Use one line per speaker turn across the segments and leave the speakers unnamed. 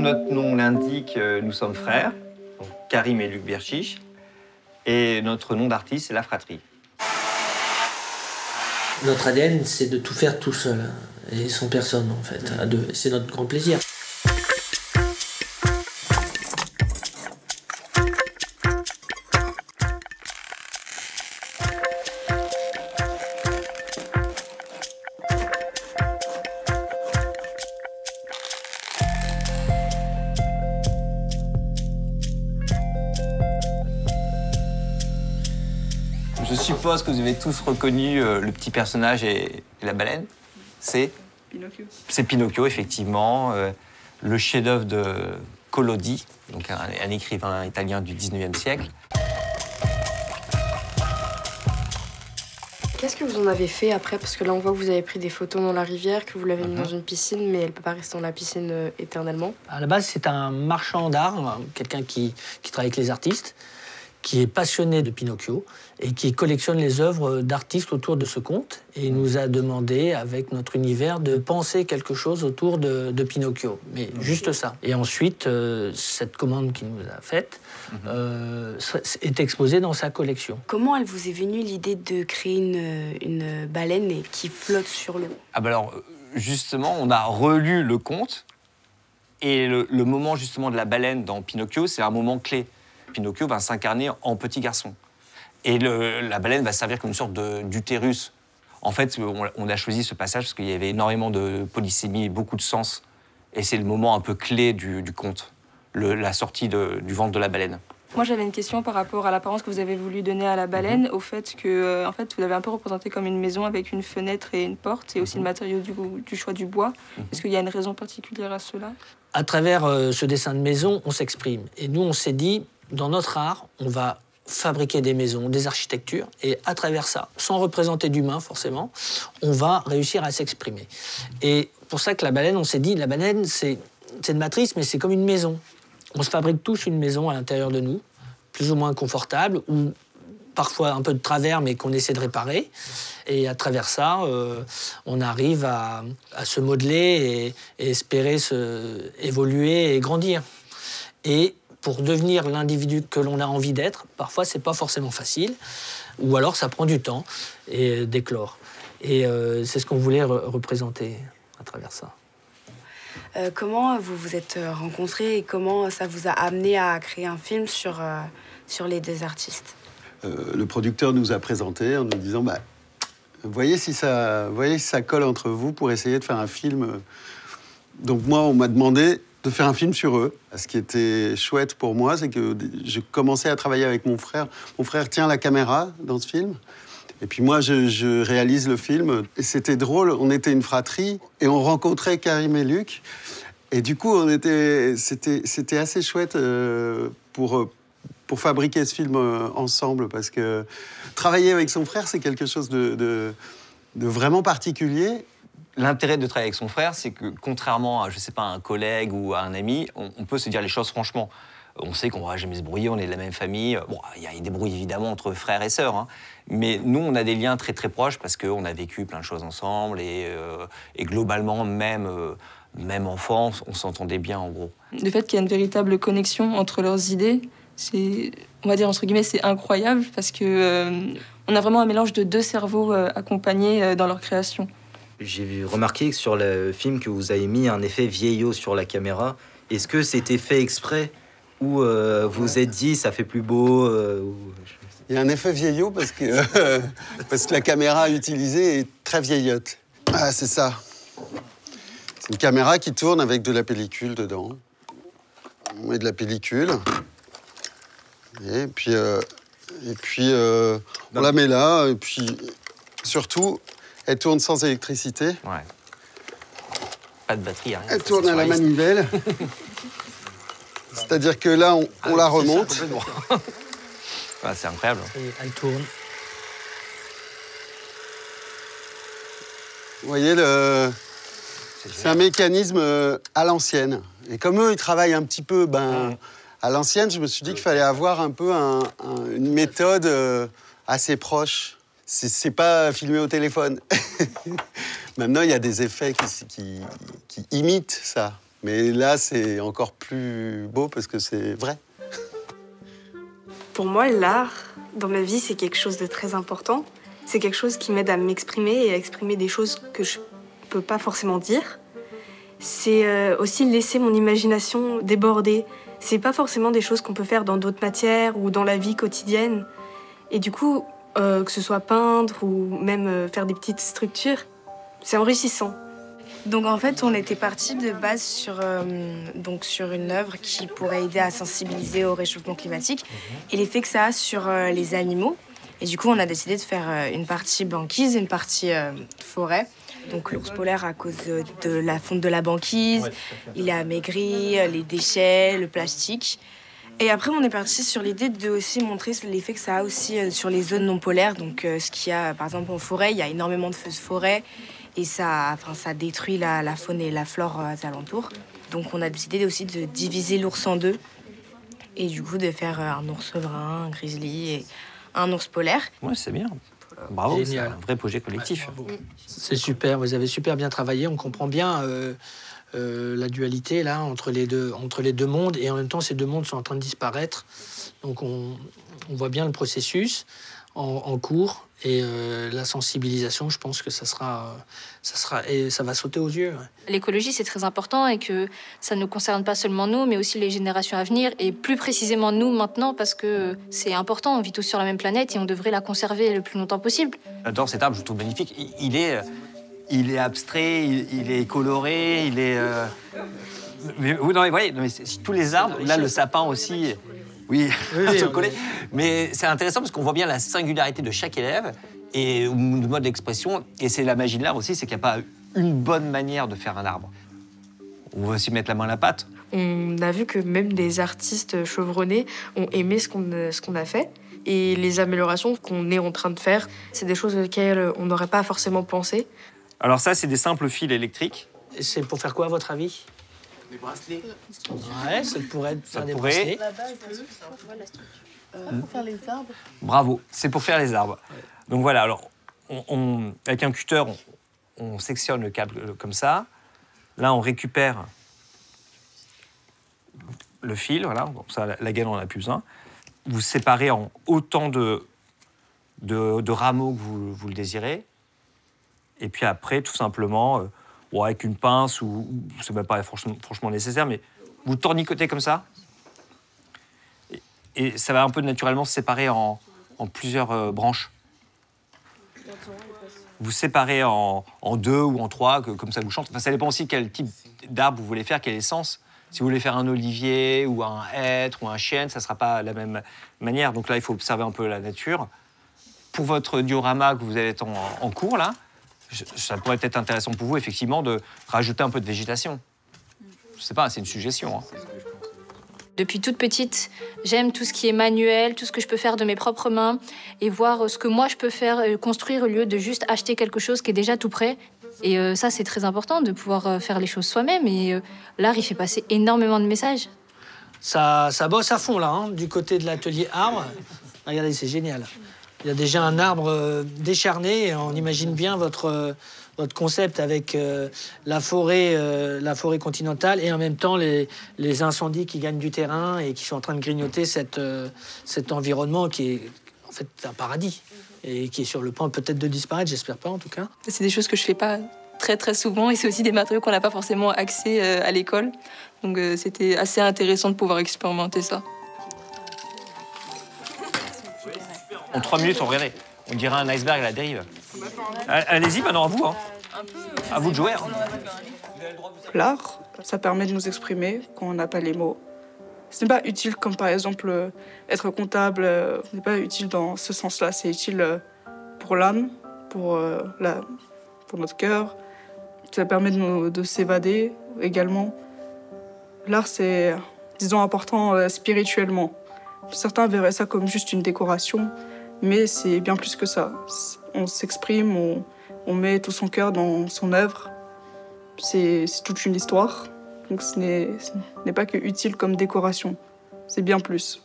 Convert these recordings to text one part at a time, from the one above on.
notre nom l'indique, nous sommes frères, donc Karim et Luc Berchiche, et notre nom d'artiste, c'est La Fratrie.
Notre ADN, c'est de tout faire tout seul, et sans personne en fait, à deux. C'est notre grand plaisir.
Je suppose que vous avez tous reconnu le petit personnage et la baleine. C'est
Pinocchio.
C'est Pinocchio, effectivement, le chef-d'œuvre de Collodi, donc un écrivain italien du 19e siècle.
Qu'est-ce que vous en avez fait après? Parce que là, on voit que vous avez pris des photos dans la rivière, que vous l'avez mis dans une piscine, mais elle ne peut pas rester dans la piscine éternellement.
À la base, c'est un marchand d'art, quelqu'un qui travaille avec les artistes, qui est passionné de Pinocchio et qui collectionne les œuvres d'artistes autour de ce conte. Et il nous a demandé, avec notre univers, de penser quelque chose autour de Pinocchio. Mais juste ça. Et ensuite, cette commande qu'il nous a faite est exposée dans sa collection.
Comment elle vous est venue l'idée de créer une baleine qui flotte sur l'eau?
Ah ben alors, justement, on a relu le conte, et le moment justement de la baleine dans Pinocchio, c'est un moment clé. Pinocchio va s'incarner en petit garçon. Et la baleine va servir comme une sorte d'utérus. En fait, on a choisi ce passage parce qu'il y avait énormément de polysémie et beaucoup de sens. Et c'est le moment un peu clé du conte, la sortie du ventre de la baleine.
Moi, j'avais une question par rapport à l'apparence que vous avez voulu donner à la baleine, au fait que vous l'avez un peu représenté comme une maison avec une fenêtre et une porte, et aussi le matériau du choix du bois. Est-ce qu'il y a une raison particulière à cela?
À travers ce dessin de maison, on s'exprime. Et nous, on s'est dit, dans notre art, on va fabriquer des maisons, des architectures, et à travers ça, sans représenter d'humain forcément, on va réussir à s'exprimer. Et pour ça que la baleine, on s'est dit, la baleine, c'est une matrice, mais c'est comme une maison. On se fabrique tous une maison à l'intérieur de nous, plus ou moins confortable, ou parfois un peu de travers, mais qu'on essaie de réparer. Et à travers ça, on arrive à se modeler et espérer évoluer et grandir. Et pour devenir l'individu que l'on a envie d'être, parfois, c'est pas forcément facile, ou alors ça prend du temps et d'éclore. Et c'est ce qu'on voulait représenter à travers ça.
Comment vous vous êtes rencontrés et comment ça vous a amené à créer un film sur les deux artistes?
Le producteur nous a présenté en nous disant voyez si ça colle entre vous pour essayer de faire un film. Donc moi, on m'a demandé de faire un film sur eux. Ce qui était chouette pour moi, c'est que je commençais à travailler avec mon frère. Mon frère tient la caméra dans ce film. Et puis moi, je réalise le film. Et c'était drôle, on était une fratrie et on rencontrait Karim et Luc. Et du coup, c'était assez chouette pour fabriquer ce film ensemble. Parce que travailler avec son frère, c'est quelque chose de vraiment particulier.
L'intérêt de travailler avec son frère, c'est que contrairement à, je sais pas, un collègue ou à un ami, on peut se dire les choses franchement. On sait qu'on ne va jamais se brouiller, on est de la même famille. Bon, il y a des brouilles évidemment entre frères et sœurs, hein. Mais nous, on a des liens très très proches parce qu'on a vécu plein de choses ensemble et globalement, même enfant, on s'entendait bien en gros.
Le fait qu'il y ait une véritable connexion entre leurs idées, c'est, on va dire entre guillemets, c'est incroyable parce que on a vraiment un mélange de deux cerveaux accompagnés dans leur création.
J'ai remarqué que sur le film que vous avez mis un effet vieillot sur la caméra. Est-ce que c'était fait exprès ou vous vous êtes dit ça fait plus beau
Il y a un effet vieillot parce que la caméra utilisée est très vieillotte. Ah, c'est ça. C'est une caméra qui tourne avec de la pellicule dedans. On met de la pellicule. Et puis on la met là. Et puis surtout, elle tourne sans électricité.
Ouais. Pas de batterie, rien.
Elle tourne à la manivelle. C'est-à-dire que là, on la remonte.
Ah, c'est incroyable.
Et elle tourne.
Vous voyez, c'est un mécanisme à l'ancienne. Et comme eux, ils travaillent un petit peu à l'ancienne, je me suis dit qu'il fallait avoir un peu une méthode assez proche. C'est pas filmé au téléphone. Maintenant, il y a des effets qui imitent ça. Mais là, c'est encore plus beau parce que c'est vrai.
Pour moi, l'art, dans ma vie, c'est quelque chose de très important. C'est quelque chose qui m'aide à m'exprimer et à exprimer des choses que je peux pas forcément dire. C'est aussi laisser mon imagination déborder. C'est pas forcément des choses qu'on peut faire dans d'autres matières ou dans la vie quotidienne. Et du coup, que ce soit peindre ou même faire des petites structures, c'est enrichissant.
Donc en fait, on était parti de base sur une œuvre qui pourrait aider à sensibiliser au réchauffement climatique et l'effet que ça a sur les animaux. Et du coup, on a décidé de faire une partie banquise et une partie forêt. Donc l'ours polaire, à cause de la fonte de la banquise, il a maigri, les déchets, le plastique. Et après, on est parti sur l'idée de aussi montrer l'effet que ça a aussi sur les zones non polaires. Donc ce qu'il y a, par exemple, en forêt, il y a énormément de feux de forêt. Et ça détruit la faune et la flore aux alentours. Donc on a décidé aussi de diviser l'ours en deux. Et du coup de faire un ours brun, un grizzly et un ours polaire.
Ouais, c'est bien. Bravo, c'est
Génial.
un vrai projet collectif.
C'est super, vous avez super bien travaillé. On comprend bien la dualité là entre les deux mondes, et en même temps ces deux mondes sont en train de disparaître. Donc on voit bien le processus en cours, et la sensibilisation, je pense que ça va sauter aux yeux. Ouais.
L'écologie, c'est très important, et que ça ne concerne pas seulement nous, mais aussi les générations à venir, et plus précisément nous maintenant, parce que c'est important, on vit tous sur la même planète et on devrait la conserver le plus longtemps possible.
J'adore cet arbre, je le trouve magnifique. Il est abstrait, il est coloré, il est... Mais, oui, non, mais, voyez, tous les arbres, là le sapin aussi... Oui, se coller. Mais c'est intéressant parce qu'on voit bien la singularité de chaque élève et le mode d'expression. Et c'est la magie de l'art aussi, c'est qu'il n'y a pas une bonne manière de faire un arbre. On va aussi mettre la main à la pâte.
On a vu que même des artistes chevronnés ont aimé ce qu'on a fait. Et les améliorations qu'on est en train de faire, c'est des choses auxquelles on n'aurait pas forcément pensé.
Alors ça, c'est des simples fils électriques.
C'est pour faire quoi, à votre avis?
Des bracelets.
Ouais, ça pourrait être
Ça
faire des
pourrait.
bracelets.
Pour faire les arbres.
Bravo, c'est pour faire les arbres. Donc voilà, alors, avec un cutter, on sectionne le câble comme ça. Là, on récupère le fil, voilà. Comme ça, la gaine, on n'a plus besoin. Vous séparez en autant de rameaux que vous le désirez. Et puis après, tout simplement, avec une pince, ou c'est même pas franchement nécessaire, mais vous tournicotez comme ça. Et ça va un peu naturellement se séparer en plusieurs branches. Vous séparez en deux ou en trois, comme ça vous chante. Enfin, ça dépend aussi quel type d'arbre vous voulez faire, quelle essence. Si vous voulez faire un olivier ou un hêtre ou un chêne, ça ne sera pas la même manière. Donc là, il faut observer un peu la nature. Pour votre diorama que vous allez être en cours, là, ça pourrait être intéressant pour vous, effectivement, de rajouter un peu de végétation. Je ne sais pas, c'est une suggestion. Hein.
Depuis toute petite, j'aime tout ce qui est manuel, tout ce que je peux faire de mes propres mains, et voir ce que moi je peux faire, construire, au lieu de juste acheter quelque chose qui est déjà tout prêt. Et ça, c'est très important, de pouvoir faire les choses soi-même. Et l'art, il fait passer énormément de messages.
Ça bosse à fond, là, hein, du côté de l'atelier arbre. Regardez, c'est génial. Il y a déjà un arbre décharné, et on imagine bien votre concept avec la forêt continentale, et en même temps les incendies qui gagnent du terrain et qui sont en train de grignoter cet environnement qui est en fait un paradis et qui est sur le point peut-être de disparaître, j'espère pas en tout cas.
C'est des choses que je fais pas très très souvent, et c'est aussi des matériaux qu'on n'a pas forcément accès à l'école. Donc c'était assez intéressant de pouvoir expérimenter ça.
En 3 minutes, on regarde. On dirait un iceberg à la dérive. Allez-y, maintenant à vous. Hein. À vous de jouer. Hein.
L'art, ça permet de nous exprimer quand on n'a pas les mots. Ce n'est pas utile comme par exemple être comptable, ce n'est pas utile dans ce sens-là. C'est utile pour l'âme, pour notre cœur. Ça permet de s'évader également. L'art, c'est, disons, important spirituellement. Certains verraient ça comme juste une décoration, mais c'est bien plus que ça. On s'exprime, on met tout son cœur dans son œuvre. C'est toute une histoire. Donc ce n'est pas que utile comme décoration. C'est bien plus.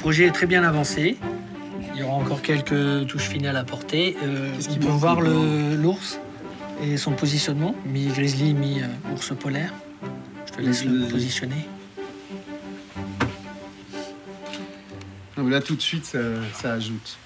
projet est très bien avancé. Il y aura encore quelques touches finales à apporter. On peut voir l'ours et son positionnement, mi-grizzly, mi-ours polaire. Je te laisse le positionner.
Donc là, tout de suite, ça ajoute.